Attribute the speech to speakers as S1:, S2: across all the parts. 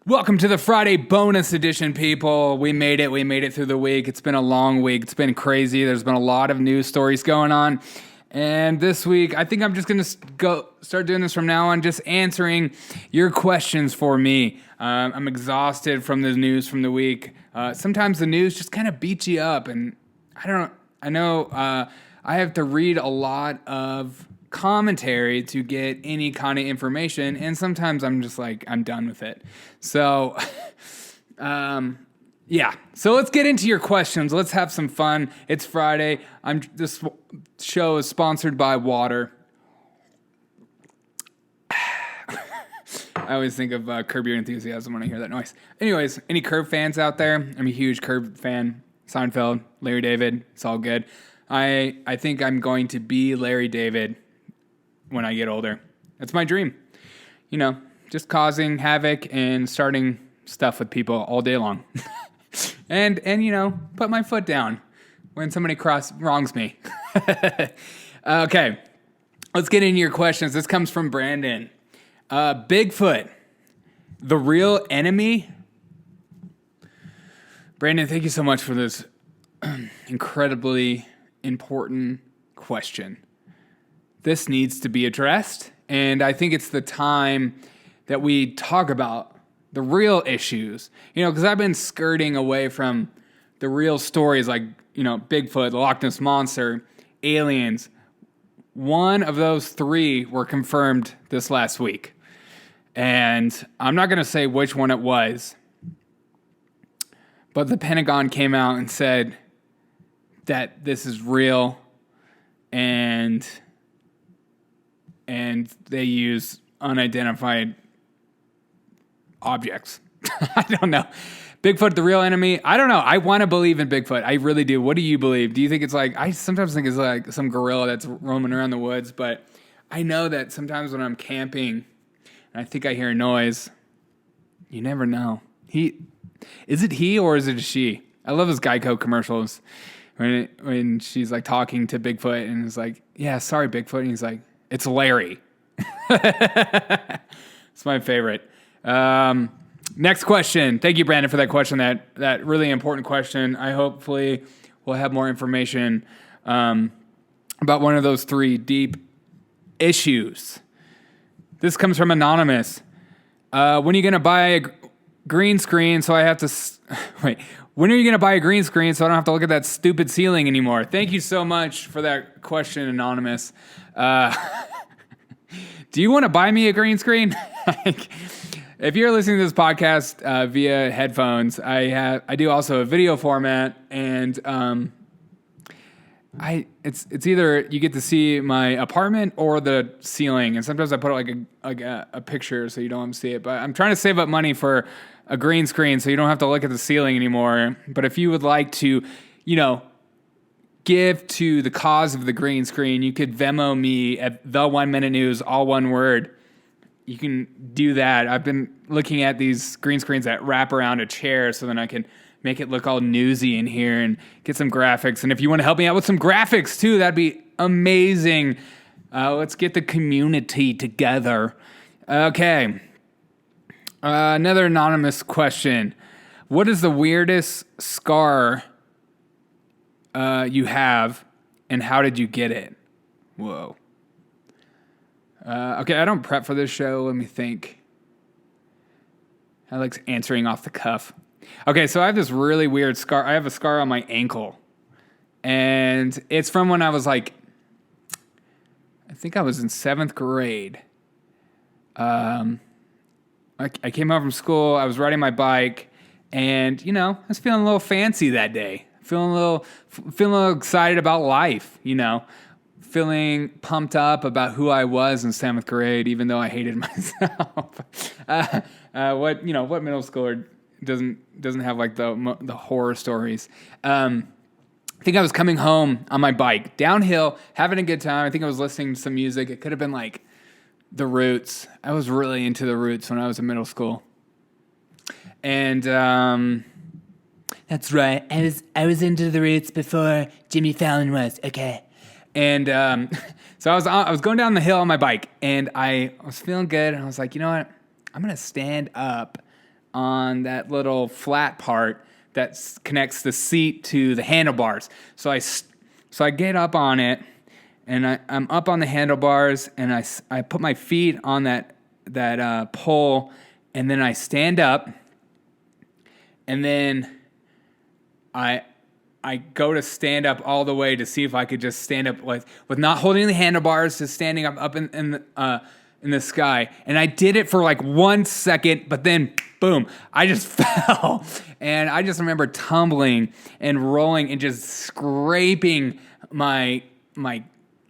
S1: Welcome to the Friday bonus edition, people. We made it. We made it through the week. It's been a long week. It's been crazy. There's been a lot of news stories going on. And this week, I think I'm just going to start doing this from now on, just answering your questions for me. I'm exhausted from the news from the week. Sometimes the news just kind of beats you up. And I know I have to read a lot of commentary to get any kind of information, and sometimes I'm just like, I'm done with it. So yeah, so let's get into your questions. Let's have some fun. It's Friday. This show is sponsored by water. I always think of Curb Your Enthusiasm when I hear that noise. Anyways, any Curb fans out there? I'm a huge Curb fan. Seinfeld, Larry David, it's all good. I think I'm going to be Larry David when I get older. That's my dream. You know, just causing havoc and starting stuff with people all day long. and you know, put my foot down when somebody wrongs me. Okay, let's get into your questions. This comes from Brandon. Bigfoot, the real enemy? Brandon, thank you so much for this incredibly important question. This needs to be addressed, and I think it's the time that we talk about the real issues. You know, because I've been skirting away from the real stories like, you know, Bigfoot, the Loch Ness Monster, aliens. One of those three were confirmed this last week, and I'm not going to say which one it was, but the Pentagon came out and said that this is real, and they use unidentified objects. I don't know. Bigfoot, the real enemy? I don't know. I want to believe in Bigfoot. I really do. What do you believe? Do you think it's like, I sometimes think it's like some gorilla that's roaming around the woods, but I know that sometimes when I'm camping and I think I hear a noise, you never know. Is it he or is it a she? I love those Geico commercials when she's like talking to Bigfoot and is like, yeah, sorry, Bigfoot. And he's like, it's Larry. It's my favorite. Next question. Thank you, Brandon, for that question. That really important question. I hopefully will have more information about one of those three deep issues. This comes from Anonymous. When are you going to buy a green screen so I have to... Wait. When are you going to buy a green screen so I don't have to look at that stupid ceiling anymore? Thank you so much for that question, Anonymous. Do you want to buy me a green screen? If you're listening to this podcast via headphones, I do also a video format, and it's either you get to see my apartment or the ceiling, and sometimes I put like a picture so you don't have to see it. But I'm trying to save up money for a green screen so you don't have to look at the ceiling anymore. But if you would like to, you know, give to the cause of the green screen, you could Venmo me at theoneminutenews, all one word. You can do that. I've been looking at these green screens that wrap around a chair so then I can make it look all newsy in here and get some graphics. And if you want to help me out with some graphics too, that'd be amazing. Let's get the community together. Okay. Another anonymous question. What is the weirdest scar you have, and how did you get it? Whoa. Okay, I don't prep for this show. Let me think. I like answering off the cuff. Okay, so I have this really weird scar. I have a scar on my ankle. And it's from when I was like, I think I was in 7th grade. I came home from school. I was riding my bike. And, you know, I was feeling a little fancy that day. Feeling a little excited about life, you know. Feeling pumped up about who I was in 7th grade, even though I hated myself. What middle schooler doesn't have like the horror stories? I think I was coming home on my bike, downhill, having a good time. I think I was listening to some music. It could have been like The Roots. I was really into The Roots when I was in middle school. And that's right. I was into The Roots before Jimmy Fallon was. Okay. And so I was going down the hill on my bike, and I was feeling good, and I was like, you know what? I'm going to stand up on that little flat part that connects the seat to the handlebars. So I get up on it, and I'm up on the handlebars, and I put my feet on that pole, and then I stand up, and then I go to stand up all the way to see if I could just stand up with not holding the handlebars, just standing up in the sky. And I did it for like 1 second, but then boom, I just fell. And I just remember tumbling and rolling and just scraping my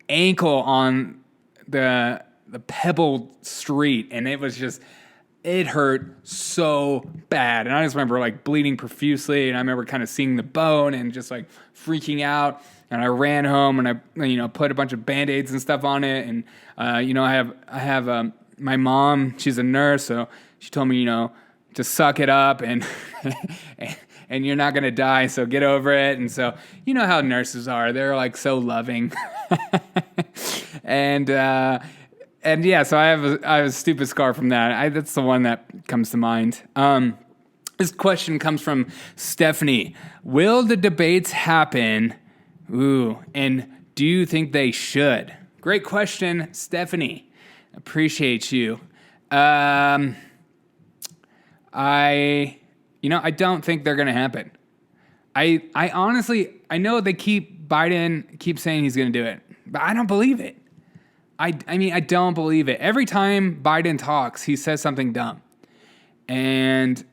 S1: ankle on the pebbled street, and it hurt so bad. And I just remember like bleeding profusely, and I remember kind of seeing the bone and just like freaking out. And I ran home, and I put a bunch of Band-Aids and stuff on it. And I have my mom, she's a nurse, so she told me to suck it up and and you're not gonna die, so get over it. And so you know how nurses are; they're like so loving. And yeah, so I have a stupid scar from that. That's the one that comes to mind. This question comes from Stephanie. Will the debates happen? Ooh, and do you think they should? Great question, Stephanie. Appreciate you. I don't think they're going to happen. I honestly, I know Biden keeps saying he's going to do it, but I don't believe it. I don't believe it. Every time Biden talks, he says something dumb. And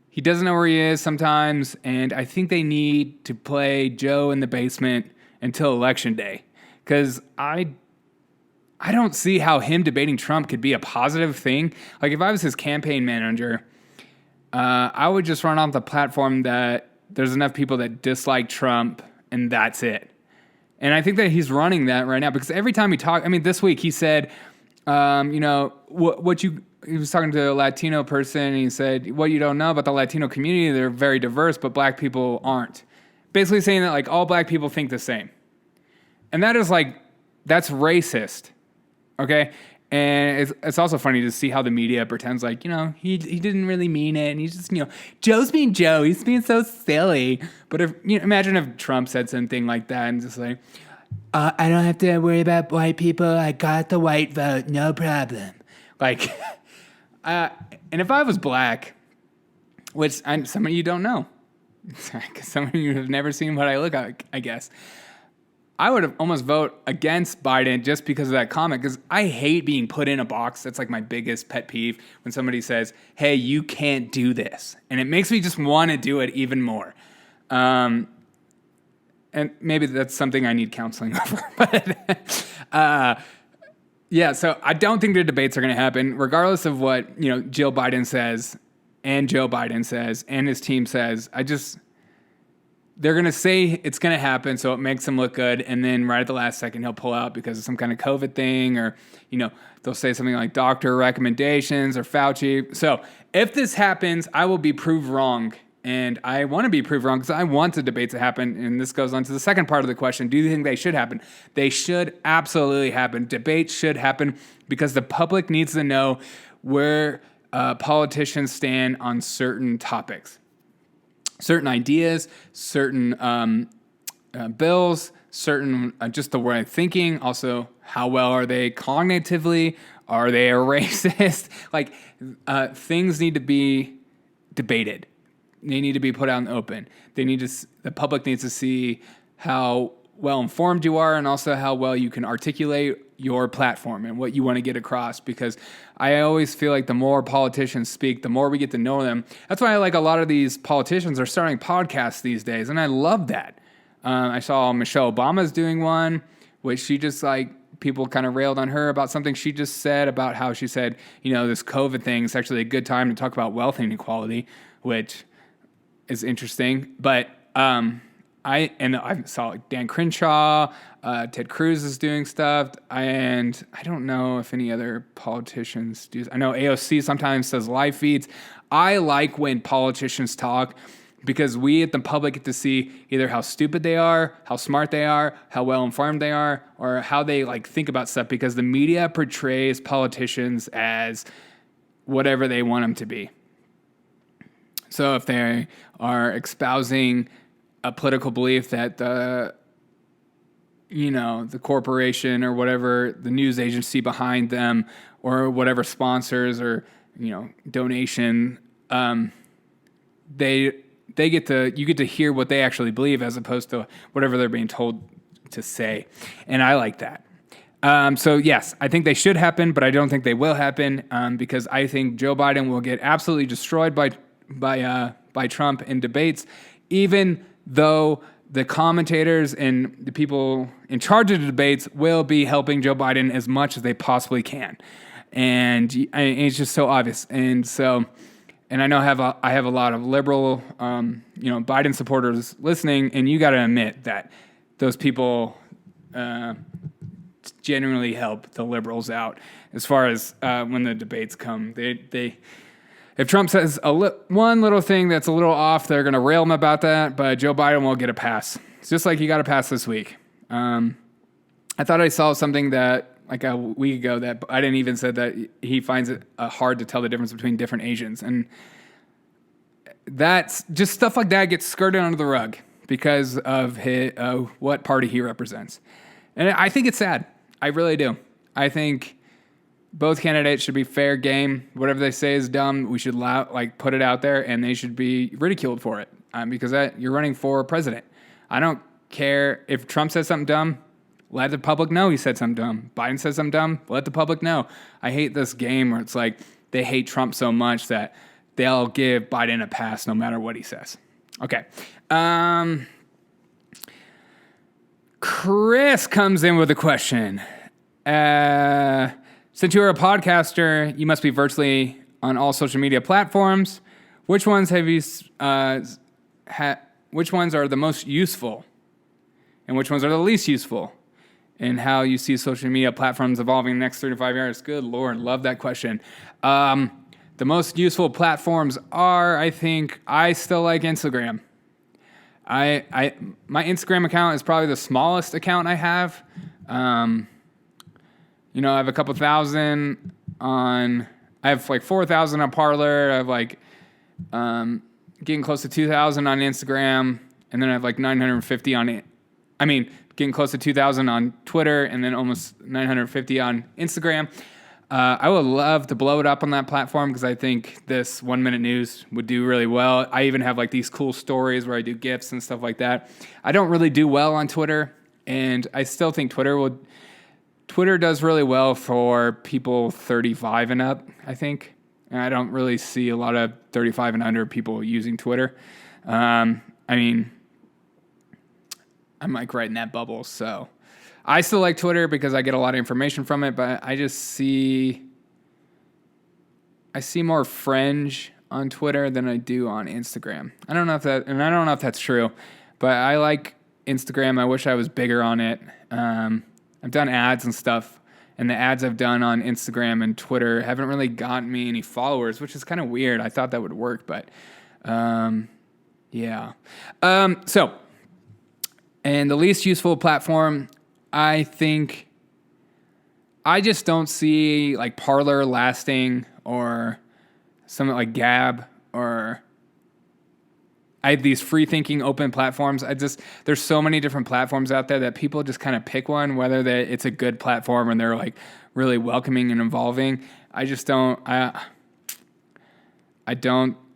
S1: he doesn't know where he is sometimes. And I think they need to play Joe in the basement until Election Day. Because I don't see how him debating Trump could be a positive thing. Like, if I was his campaign manager, I would just run off the platform that there's enough people that dislike Trump, and that's it. And I think that he's running that right now, because every time he talks, this week he said, he was talking to a Latino person, and he said, what you don't know about the Latino community, they're very diverse, but black people aren't. Basically saying that like all black people think the same. And that is that's racist. Okay? And it's also funny to see how the media pretends like, he didn't really mean it. And he's just, Joe's being Joe. He's being so silly. But imagine if Trump said something like that and just like, I don't have to worry about white people. I got the white vote. No problem. Like, and if I was black, which some of you don't know, some of you have never seen what I look like, I guess, I would have almost vote against Biden just because of that comment, because I hate being put in a box. That's like my biggest pet peeve, when somebody says, hey, you can't do this. And it makes me just want to do it even more. And maybe that's something I need counseling over. But yeah, so I don't think the debates are going to happen, regardless of what Jill Biden says and Joe Biden says and his team says. They're going to say it's going to happen, so it makes him look good, and then right at the last second, he'll pull out because of some kind of COVID thing, or, they'll say something like doctor recommendations or Fauci. So if this happens, I will be proved wrong, and I want to be proved wrong because I want the debate to happen, and this goes on to the second part of the question. Do you think they should happen? They should absolutely happen. Debates should happen because the public needs to know where politicians stand on certain topics. Certain ideas, certain bills, certain just the way of thinking. Also, how well are they cognitively? Are they a racist? Things need to be debated. They need to be put out in the open. The public needs to see how well informed you are, and also how well you can articulate your platform and what you want to get across, because I always feel like the more politicians speak, the more we get to know them. That's why I like a lot of these politicians are starting podcasts these days, and I love that. I saw Michelle Obama's doing one, which she just people kind of railed on her about something she just said about how she said, this COVID thing is actually a good time to talk about wealth inequality, which is interesting. But I saw Dan Crenshaw, Ted Cruz is doing stuff, and I don't know if any other politicians do. I know AOC sometimes does live feeds. I like when politicians talk, because we at the public get to see either how stupid they are, how smart they are, how well informed they are, or how they think about stuff, because the media portrays politicians as whatever they want them to be. So if they are espousing a political belief that the corporation or whatever, the news agency behind them or whatever sponsors or, donation, you get to hear what they actually believe as opposed to whatever they're being told to say. And I like that. So yes, I think they should happen, but I don't think they will happen, because I think Joe Biden will get absolutely destroyed by Trump in debates, even though the commentators and the people in charge of the debates will be helping Joe Biden as much as they possibly can. And it's just so obvious. And I know I have a lot of liberal, Biden supporters listening, and you got to admit that those people genuinely help the liberals out as far as when the debates come. If Trump says one little thing that's a little off, they're going to rail him about that, but Joe Biden will get a pass. It's just like he got a pass this week. I thought I saw something that like a week ago that Biden even said that he finds it hard to tell the difference between different Asians. And that's just stuff like that gets skirted under the rug because of what party he represents. And I think it's sad. I really do. I think both candidates should be fair game. Whatever they say is dumb. We should put it out there, and they should be ridiculed for it because you're running for president. I don't care if Trump says something dumb. Let the public know he said something dumb. Biden says something dumb. Let the public know. I hate this game where it's like they hate Trump so much that they'll give Biden a pass no matter what he says. Okay. Chris comes in with a question. Since you're a podcaster, you must be virtually on all social media platforms. Which ones have you? Which ones are the most useful, and which ones are the least useful? And how you see social media platforms evolving in the next 3 to 5 years? Good Lord, love that question. The most useful platforms are, I think, I still like Instagram. My Instagram account is probably the smallest account I have. I have a couple thousand I have like 4,000 on Parler. I have like getting close to 2,000 on Instagram, and then I have like 950 on it. I mean, getting close to 2,000 on Twitter, and then almost 950 on Instagram. I would love to blow it up on that platform because I think this 1 Minute News would do really well. I even have like these cool stories where I do GIFs and stuff like that. I don't really do well on Twitter, and I still think Twitter does really well for people 35 and up, I think. And I don't really see a lot of 35 and under people using Twitter. I'm like right in that bubble, so I still like Twitter because I get a lot of information from it, but I see more fringe on Twitter than I do on Instagram. I don't know if that's true, but I like Instagram. I wish I was bigger on it. I've done ads and stuff, and the ads I've done on Instagram and Twitter haven't really gotten me any followers, which is kind of weird. I thought that would work, but yeah. And the least useful platform, I think, I just don't see like Parler lasting or something like Gab or I have these free thinking open platforms. There's so many different platforms out there that people just kind of pick one, whether it's a good platform and they're like really welcoming and involving. I just don't,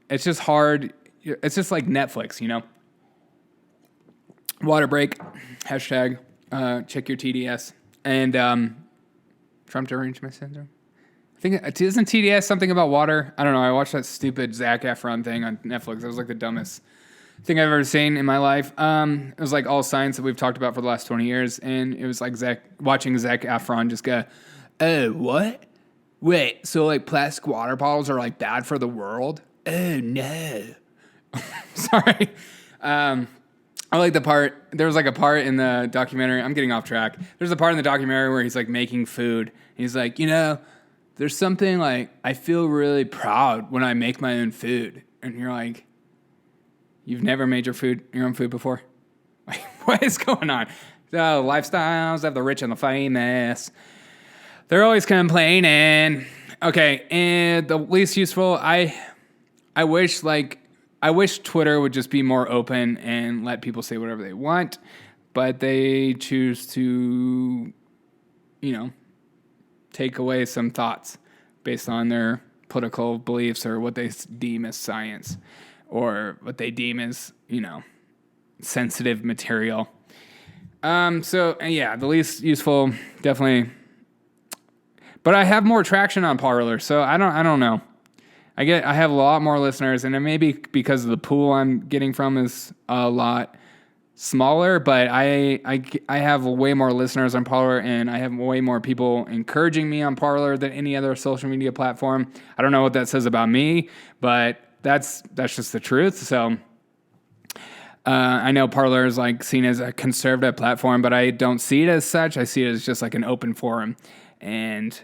S1: it's just hard. It's just like Netflix, Water break, hashtag, check your TDS. And Trump derangement syndrome. I think, isn't TDS something about water? I don't know. I watched that stupid Zac Efron thing on Netflix. It was like the dumbest thing I've ever seen in my life. It was like all science that we've talked about for the last 20 years. And it was like watching Zac Efron just go, oh, what? Wait, so like plastic water bottles are like bad for the world? Oh, no. Sorry. I like the part, there was like a part in the documentary, I'm getting off track. There's a part in the documentary where he's like making food. He's like, there's something like, I feel really proud when I make my own food. And you're like, you've never made your own food before? Like, what is going on? The lifestyles of the rich and the famous. They're always complaining. Okay, and the least useful, I wish like I wish Twitter would just be more open and let people say whatever they want, but they choose to, take away some thoughts based on their political beliefs or what they deem as science or what they deem as, sensitive material. The least useful, definitely. But I have more traction on Parler, so I don't know. I have a lot more listeners, and it may be because of the pool I'm getting from is a lot smaller, but I have way more listeners on Parler, and I have way more people encouraging me on Parler than any other social media platform. I don't know what that says about me, but that's just the truth. So I know Parler is like seen as a conservative platform, but I don't see it as such. I see it as just like an open forum, and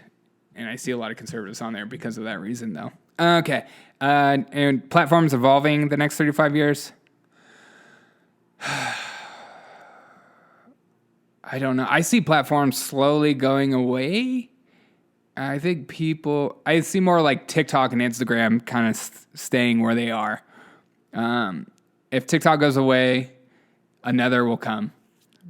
S1: I see a lot of conservatives on there because of that reason, though. Okay, and platforms evolving the next 35 years. I don't know. I see platforms slowly going away. I think I see more like TikTok and Instagram kind of staying where they are. If TikTok goes away, another will come.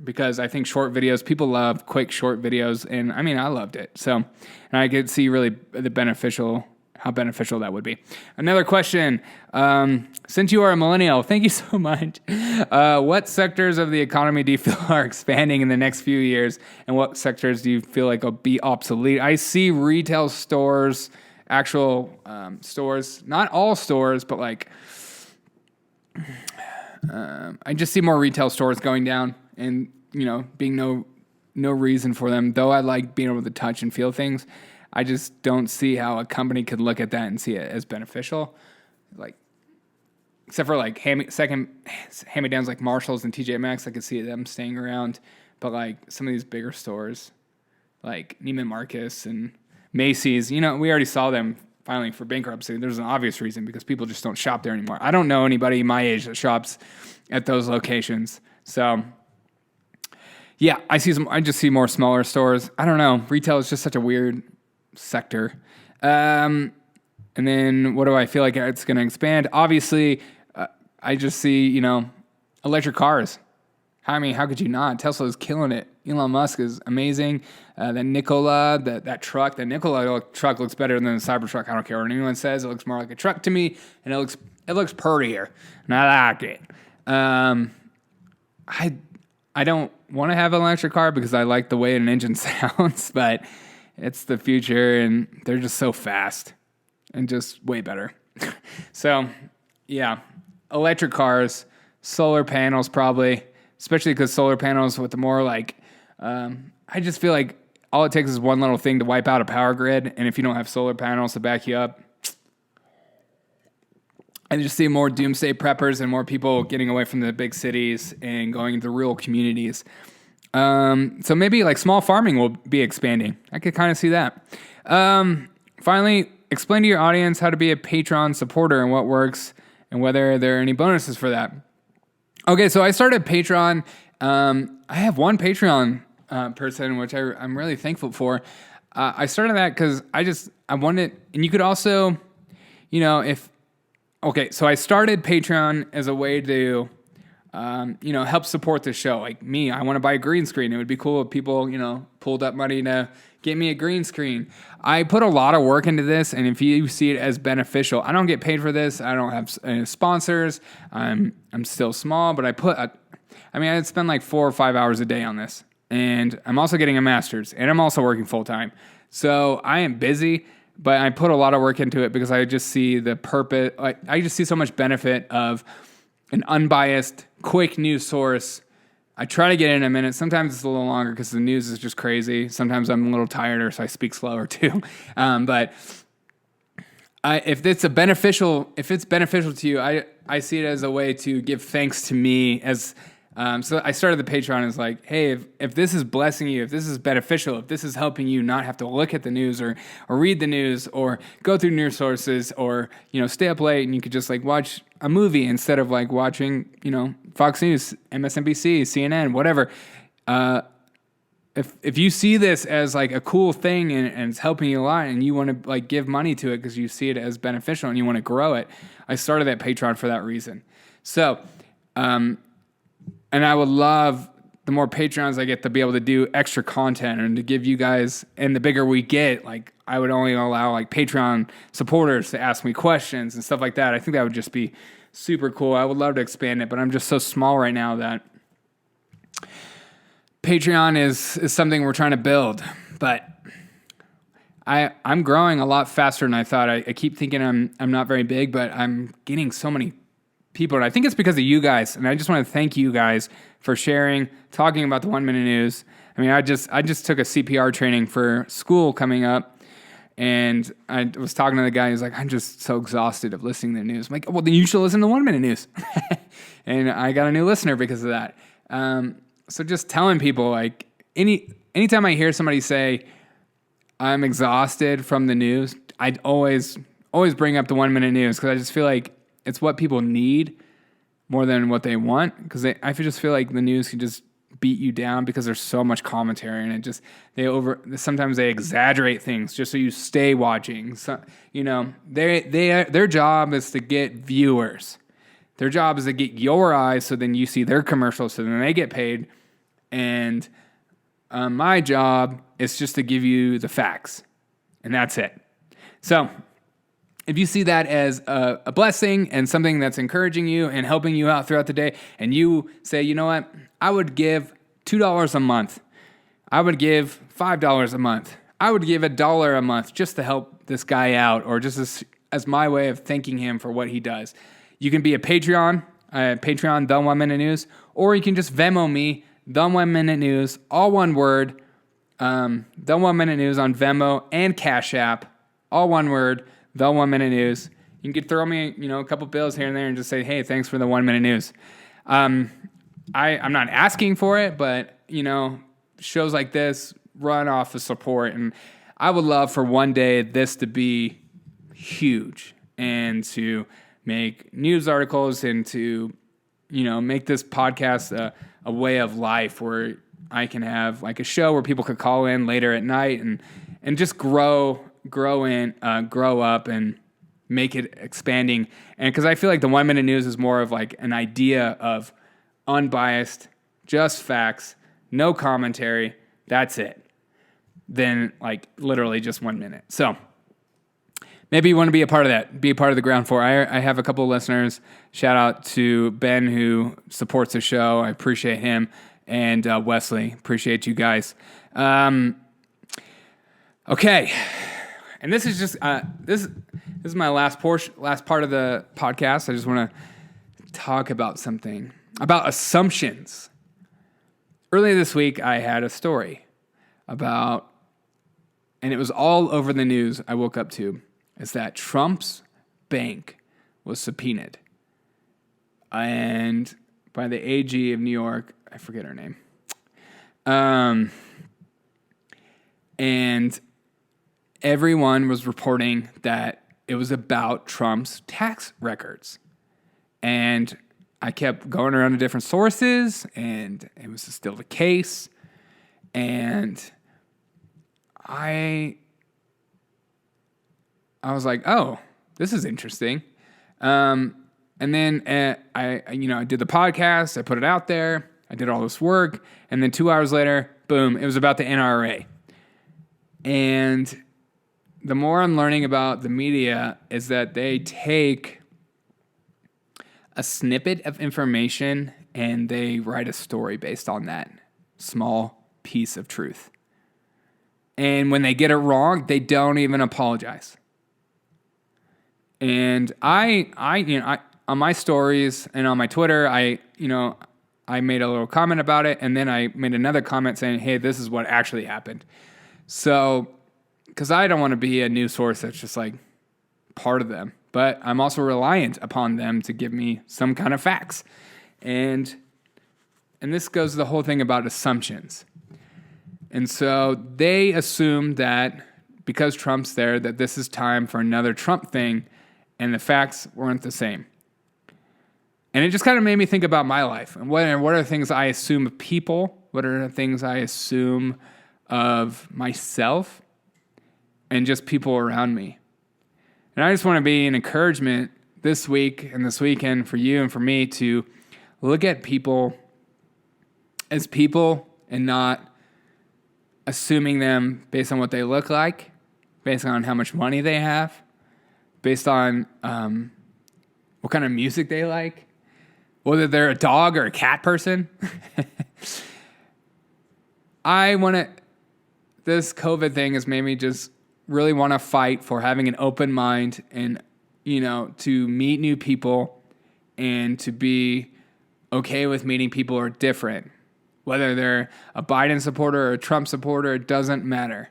S1: Because I think short videos, people love quick short videos. And I mean, I loved it. So, and I could see really how beneficial that would be. Another question. Since you are a millennial, thank you so much. What sectors of the economy do you feel are expanding in the next few years? And what sectors do you feel like will be obsolete? I see retail stores, actual stores, not all stores, but like, I just see more retail stores going down and, being no reason for them. Though I like being able to touch and feel things, I just don't see how a company could look at that and see it as beneficial. Like, except for like hand-me-downs like Marshalls and TJ Maxx, I could see them staying around. But like some of these bigger stores, like Neiman Marcus and Macy's, we already saw them filing for bankruptcy. There's an obvious reason because people just don't shop there anymore. I don't know anybody my age that shops at those locations. So yeah, I just see more smaller stores. I don't know. Retail is just such a weird sector. And then what do I feel like it's going to expand? Obviously, I just see, electric cars. I mean, how could you not? Tesla is killing it. Elon Musk is amazing. The Nikola, that truck, the Nikola truck looks better than the Cybertruck. I don't care what anyone says. It looks more like a truck to me, and it looks prettier, and I like it. I don't want to have an electric car because I like the way an engine sounds, but it's the future, and they're just so fast and just way better. So, yeah, electric cars, solar panels probably, especially because solar panels with the more like, I just feel like all it takes is one little thing to wipe out a power grid, and if you don't have solar panels to back you up, I just see more doomsday preppers and more people getting away from the big cities and going into rural communities. So maybe like small farming will be expanding. I could kind of see that. Finally, explain to your audience how to be a Patreon supporter and what works and whether there are any bonuses for that. Okay, so I started Patreon. I have one Patreon person, which I'm really thankful for. I started that because I wanted, and you could also, so I started Patreon as a way to, help support the show. Like me, I want to buy a green screen. It would be cool if people, pulled up money to get me a green screen. I put a lot of work into this, and if you see it as beneficial, I don't get paid for this. I don't have any sponsors. I'm still small, but I'd spend like 4 or 5 hours a day on this, and I'm also getting a master's, and I'm also working full time. So I am busy. But I put a lot of work into it because I just see the purpose. I just see so much benefit of an unbiased, quick news source. I try to get in a minute. Sometimes it's a little longer because the news is just crazy. Sometimes I'm a little tireder, so I speak slower too. But if it's beneficial to you, I see it as a way to give thanks to me as. So I started the Patreon as like, hey, if this is blessing you, if this is beneficial, if this is helping you not have to look at the news or read the news or go through news sources or, stay up late and you could just like watch a movie instead of like watching, Fox News, MSNBC, CNN, whatever. if you see this as like a cool thing and it's helping you a lot and you want to like give money to it because you see it as beneficial and you want to grow it, I started that Patreon for that reason. So, and I would love the more Patreons I get to be able to do extra content and to give you guys, and the bigger we get, like I would only allow like Patreon supporters to ask me questions and stuff like that. I think that would just be super cool. I would love to expand it, but I'm just so small right now that Patreon is something we're trying to build, but I'm growing a lot faster than I thought. I keep thinking I'm not very big, but I'm getting so many people, and I think it's because of you guys. And I just want to thank you guys for sharing, talking about the 1 Minute News. I mean, I just took a CPR training for school coming up, and I was talking to the guy. He's like, I'm just so exhausted of listening to the news. I'm like, well, then you should listen to 1 Minute News. And I got a new listener because of that. So just telling people, like, anytime I hear somebody say, I'm exhausted from the news, I'd always bring up the 1 Minute News because I just feel like it's what people need more than what they want. Because I just feel like the news can just beat you down because there's so much commentary and sometimes they exaggerate things just so you stay watching. So, their job is to get viewers. Their job is to get your eyes so then you see their commercials so then they get paid. And my job is just to give you the facts. And that's it. So if you see that as a blessing and something that's encouraging you and helping you out throughout the day, and you say, you know what, I would give $2 a month. I would give $5 a month. I would give $1 a month just to help this guy out, or just as my way of thanking him for what he does. You can be a Patreon, the 1 Minute News, or you can just Venmo me, the 1 Minute News, all one word, the 1 Minute News on Venmo and Cash App, all one word, the 1 Minute News. You can throw me, a couple bills here and there and just say, hey, thanks for the 1 Minute News. I'm not asking for it, but, shows like this run off the support. And I would love for one day this to be huge and to make news articles and to, make this podcast a way of life where I can have like a show where people could call in later at night and just grow up and make it expanding. And because I feel like the 1 Minute News is more of like an idea of unbiased, just facts, no commentary, that's it. Then like literally just 1 minute. So maybe you want to be a part of that, be a part of the ground floor. I have a couple of listeners. Shout out to Ben who supports the show. I appreciate him. And Wesley, appreciate you guys. Okay. And this is just this is my last part of the podcast. I just want to talk about something about assumptions. Earlier this week, I had a story about, and it was all over the news. I woke up to is that Trump's bank was subpoenaed, and by the AG of New York, I forget her name, and everyone was reporting that it was about Trump's tax records. And I kept going around to different sources, and it was still the case. And I was like, oh, this is interesting. And then I did the podcast. I put it out there. I did all this work. And then 2 hours later, boom, it was about the NRA. And the more I'm learning about the media is that they take a snippet of information and they write a story based on that small piece of truth. And when they get it wrong, they don't even apologize. And I on my stories and on my Twitter, I made a little comment about it, and then I made another comment saying, hey, this is what actually happened. So, because I don't want to be a news source that's just like part of them, but I'm also reliant upon them to give me some kind of facts. And this goes to the whole thing about assumptions. And so they assume that because Trump's there, that this is time for another Trump thing, and the facts weren't the same. And it just kind of made me think about my life and what are the things I assume of people What are the things I assume of myself and just people around me? And I just want to be an encouragement this week and this weekend for you and for me to look at people as people and not assuming them based on what they look like, based on how much money they have, based on what kind of music they like, whether they're a dog or a cat person. This COVID thing has made me just really want to fight for having an open mind and, to meet new people and to be okay with meeting people who are different. Whether they're a Biden supporter or a Trump supporter, it doesn't matter.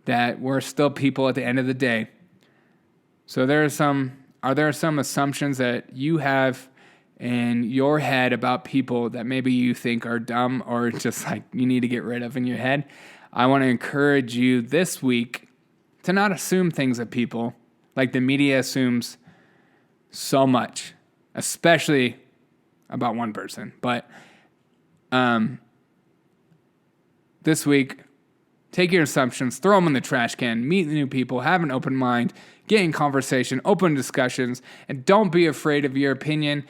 S1: That we're still people at the end of the day. So are there some assumptions that you have in your head about people that maybe you think are dumb or just like you need to get rid of in your head? I want to encourage you this week to not assume things of people like the media assumes so much, especially about one person. But this week, take your assumptions, throw them in the trash can, meet new people, have an open mind, get in conversation, open discussions, and don't be afraid of your opinion,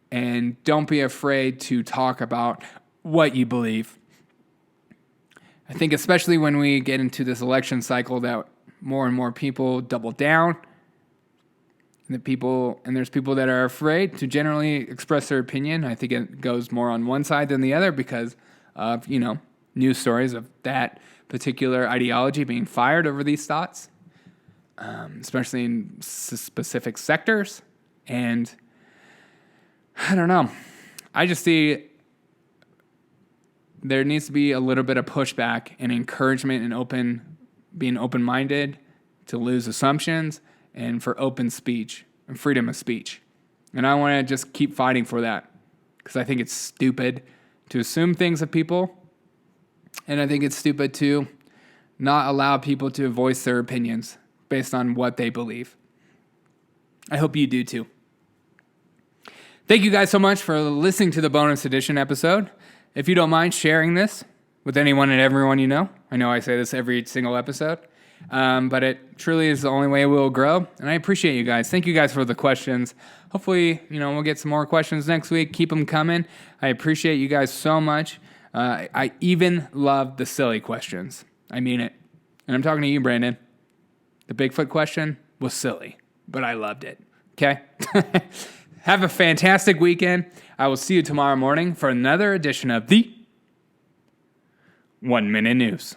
S1: and don't be afraid to talk about what you believe. I think especially when we get into this election cycle that more and more people double down, and there's people that are afraid to generally express their opinion. I think it goes more on one side than the other because of, news stories of that particular ideology being fired over these thoughts, especially in specific sectors. And I don't know. I just see there needs to be a little bit of pushback and encouragement and being open-minded to lose assumptions and for open speech and freedom of speech. And I want to just keep fighting for that because I think it's stupid to assume things of people. And I think it's stupid to not allow people to voice their opinions based on what they believe. I hope you do too. Thank you guys so much for listening to the bonus edition episode. If you don't mind sharing this with anyone and everyone you know. I know I say this every single episode, but it truly is the only way we'll grow. And I appreciate you guys. Thank you guys for the questions. Hopefully, we'll get some more questions next week. Keep them coming. I appreciate you guys so much. I even love the silly questions. I mean it. And I'm talking to you, Brandon. The Bigfoot question was silly, but I loved it. Okay? Have a fantastic weekend. I will see you tomorrow morning for another edition of the 1 Minute News.